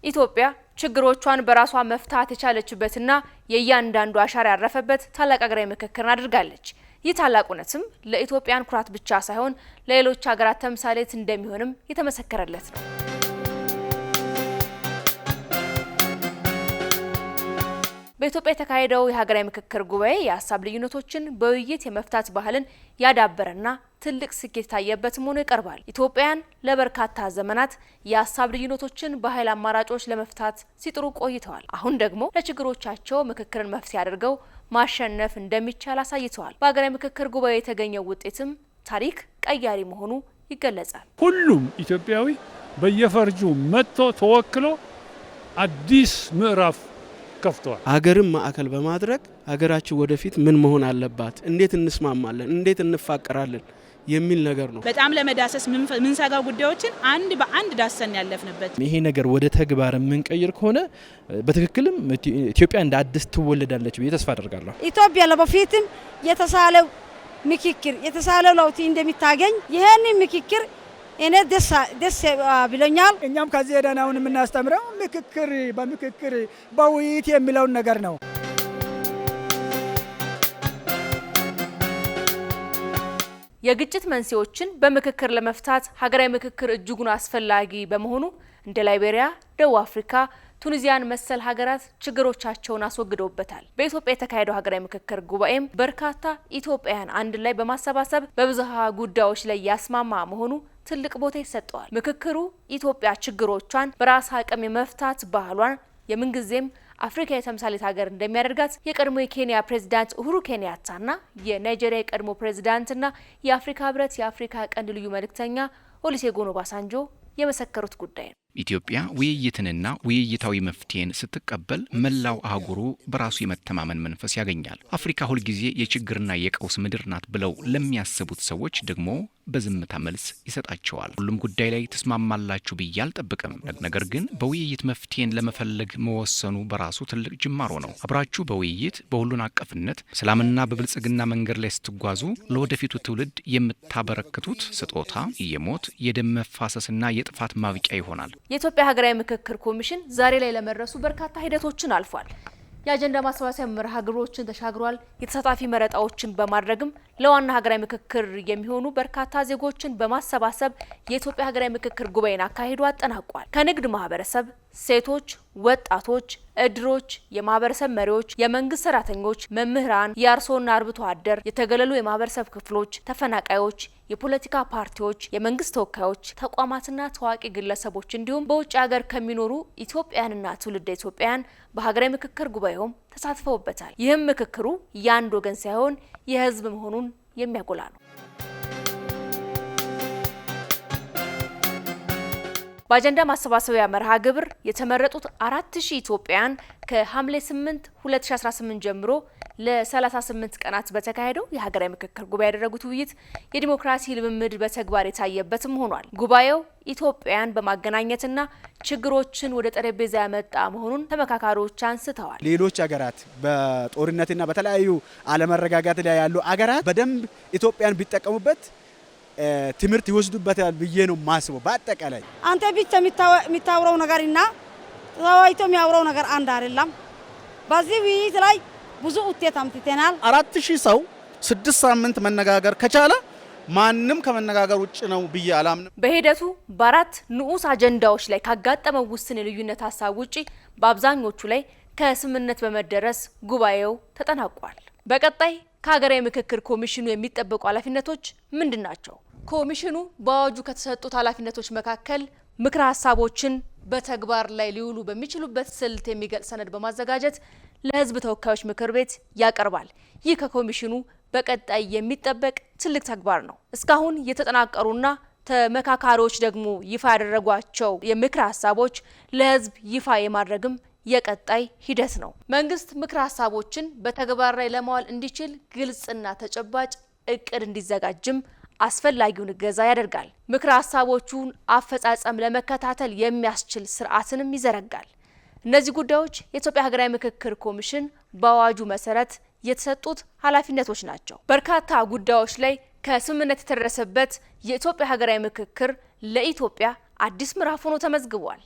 ኢትዮጵያ ችግሮቿን በራሷ መፍታት የቻለችበትና የእያንዳንዱ አሻራ ያረፈበት ታላቅ ሀገራዊ ምክክርን አድርጋለች። ይህ ታላቁነትም ለኢትዮጵያን ኩራት ብቻ ሳይሆን ለሌሎች ሀገራት ተምሳሌት እንደሚሆንም የተመሰከረለት ነው። በኢትዮጵያ የተካሄደው የሀገራዊ ምክክር ጉባኤ የሀሳብ ልዩነቶችን በውይይት የመፍታት ባህልን ያዳበረና ትልቅ ስኬት ታየበትም ሆኖ ይቀርባል። ኢትዮጵያውያን ለበርካታ ዘመናት የሀሳብ ልዩነቶችን በኃይል አማራጮች ለመፍታት ሲጥሩ ቆይተዋል። አሁን ደግሞ ለችግሮቻቸው ምክክርን መፍትሄ አድርገው ማሸነፍ እንደሚቻል አሳይተዋል። በሀገራዊ ምክክር ጉባኤ የተገኘው ውጤትም ታሪክ ቀያሪ መሆኑ ይገለጻል። ሁሉም ኢትዮጵያዊ በየፈርጁ መጥቶ ተወክሎ አዲስ ምዕራፍ ከፍቷል። ሀገርን ማዕከል በማድረግ ሀገራችን ወደፊት ምን መሆን አለባት፣ እንዴት እንስማማለን፣ እንዴት እንፋቀራለን የሚል ነገር ነው። በጣም ለመዳሰስ ምንሰጋው ጉዳዮችን አንድ በአንድ ዳሰን ያለፍንበት ይሄ ነገር ወደ ተግባር የምንቀይር ከሆነ በትክክልም ኢትዮጵያ እንደ አዲስ ትወለዳለች ብዬ ተስፋ አደርጋለሁ። ኢትዮጵያ ለበፊትም የተሳለው ምክክር የተሳለው ለውጥ እንደሚታገኝ ይሄን ምክክር እኔ ደስ ብሎኛል። እኛም ከዚህ ሄደን አሁን የምናስተምረው ምክክር በውይይት የሚለውን ነገር ነው። የግጭት መንስኤዎችን በምክክር ለመፍታት ሀገራዊ ምክክር እጅጉን አስፈላጊ በመሆኑ እንደ ላይቤሪያ፣ ደቡብ አፍሪካ፣ ቱኒዚያን መሰል ሀገራት ችግሮቻቸውን አስወግደውበታል። በኢትዮጵያ የተካሄደው ሀገራዊ ምክክር ጉባኤም በርካታ ኢትዮጵያውያን አንድ ላይ በማሰባሰብ በብዝሃ ጉዳዮች ላይ ያስማማ መሆኑ ትልቅ ቦታ ይሰጠዋል። ምክክሩ ኢትዮጵያ ችግሮቿን በራስ አቅም የመፍታት ባህሏን የምንጊዜም አፍሪካ የተምሳሌት ሀገር እንደሚያደርጋት የቀድሞ የኬንያ ፕሬዝዳንት ኡሁሩ ኬንያታና የናይጄሪያ የቀድሞ ፕሬዝዳንትና የአፍሪካ ህብረት የአፍሪካ ቀንድ ልዩ መልእክተኛ ኦሉሴጉን ኦባሳንጆ የመሰከሩት ጉዳይ ነው። ኢትዮጵያ ውይይትንና ውይይታዊ መፍትሄን ስትቀበል መላው አህጉሩ በራሱ የመተማመን መንፈስ ያገኛል። አፍሪካ ሁልጊዜ የችግርና የቀውስ ምድር ናት ብለው ለሚያስቡት ሰዎች ደግሞ በዝምታ መልስ ይሰጣቸዋል። ሁሉም ጉዳይ ላይ ተስማማላችሁ ብዬ አልጠብቅም። ነገር ግን በውይይት መፍትሄን ለመፈለግ መወሰኑ በራሱ ትልቅ ጅማሮ ነው። አብራችሁ በውይይት በሁሉን አቀፍነት ሰላምና በብልጽግና መንገድ ላይ ስትጓዙ ለወደፊቱ ትውልድ የምታበረክቱት ስጦታ የሞት የደም መፋሰስና የጥፋት ማብቂያ ይሆናል። የኢትዮጵያ ሀገራዊ ምክክር ኮሚሽን ዛሬ ላይ ለመድረሱ በርካታ ሂደቶችን አልፏል። የአጀንዳ ማሰባሰቢያ መርሃ ግብሮችን ተሻግሯል። የተሳታፊ መረጣዎችን በማድረግም ለዋና ሀገራዊ ምክክር የሚሆኑ በርካታ ዜጎችን በማሰባሰብ የኢትዮጵያ ሀገራዊ ምክክር ጉባኤን አካሂዶ አጠናቋል። ከንግድ ማህበረሰብ፣ ሴቶች፣ ወጣቶች፣ እድሮች፣ የማህበረሰብ መሪዎች፣ የመንግስት ሰራተኞች፣ መምህራን፣ የአርሶና አርብቶ አደር፣ የተገለሉ የማህበረሰብ ክፍሎች፣ ተፈናቃዮች፣ የፖለቲካ ፓርቲዎች፣ የመንግስት ተወካዮች፣ ተቋማትና ታዋቂ ግለሰቦች እንዲሁም በውጭ ሀገር ከሚኖሩ ኢትዮጵያውያንና ትውልደ ኢትዮጵያውያን በሀገራዊ ምክክር ጉባኤውም ተሳትፈውበታል። ይህም ምክክሩ የአንድ ወገን ሳይሆን የህዝብ መሆኑን የሚያጎላ ነው። በአጀንዳ ማሰባሰቢያ መርሃ ግብር የተመረጡት 4000 ኢትዮጵያውያን ከሐምሌ 8 2018 ጀምሮ ለ38 ቀናት በተካሄደው የሀገራዊ ምክክር ጉባኤ ያደረጉት ውይይት የዲሞክራሲ ልምምድ በተግባር የታየበትም ሆኗል። ጉባኤው ኢትዮጵያውያን በማገናኘትና ችግሮችን ወደ ጠረጴዛ ያመጣ መሆኑን ተመካካሪዎች አንስተዋል። ሌሎች ሀገራት በጦርነትና በተለያዩ አለመረጋጋት ላይ ያሉ ሀገራት በደንብ ኢትዮጵያን ቢጠቀሙበት ትምህርት ይወስዱበታል ብዬ ነው ማስበው። በአጠቃላይ አንተ ብቻ የሚታወራው ነገርና ተዋይቶ የሚያወራው ነገር አንድ አይደለም። በዚህ ውይይት ላይ ብዙ ውጤት አምጥተናል። 4000 ሰው 6 ሳምንት መነጋገር ከቻለ ማንም ከመነጋገር ውጭ ነው ብዬ አላምንም። በሂደቱ በአራት ንዑስ አጀንዳዎች ላይ ካጋጠመው ውስን የልዩነት ሀሳብ ውጪ በአብዛኞቹ ላይ ከስምምነት በመደረስ ጉባኤው ተጠናቋል። በቀጣይ ከሀገራዊ ምክክር ኮሚሽኑ የሚጠበቁ ኃላፊነቶች ምንድን ናቸው? ኮሚሽኑ በአዋጁ ከተሰጡት ኃላፊነቶች መካከል ምክረ ሀሳቦችን በተግባር ላይ ሊውሉ በሚችሉበት ስልት የሚገልጽ ሰነድ በማዘጋጀት ለሕዝብ ተወካዮች ምክር ቤት ያቀርባል። ይህ ከኮሚሽኑ በቀጣይ የሚጠበቅ ትልቅ ተግባር ነው። እስካሁን የተጠናቀሩና ተመካካሪዎች ደግሞ ይፋ ያደረጓቸው የምክረ ሀሳቦች ለሕዝብ ይፋ የማድረግም የቀጣይ ሂደት ነው። መንግስት ምክረ ሀሳቦችን በተግባር ላይ ለማዋል እንዲችል ግልጽና ተጨባጭ እቅድ እንዲዘጋጅም አስፈላጊውን እገዛ ያደርጋል። ምክረ ሀሳቦቹን አፈጻጸም ለመከታተል የሚያስችል ስርዓትንም ይዘረጋል። እነዚህ ጉዳዮች የኢትዮጵያ ሀገራዊ ምክክር ኮሚሽን በአዋጁ መሰረት የተሰጡት ኃላፊነቶች ናቸው። በርካታ ጉዳዮች ላይ ከስምምነት የተደረሰበት የኢትዮጵያ ሀገራዊ ምክክር ለኢትዮጵያ አዲስ ምዕራፍ ሆኖ ተመዝግቧል።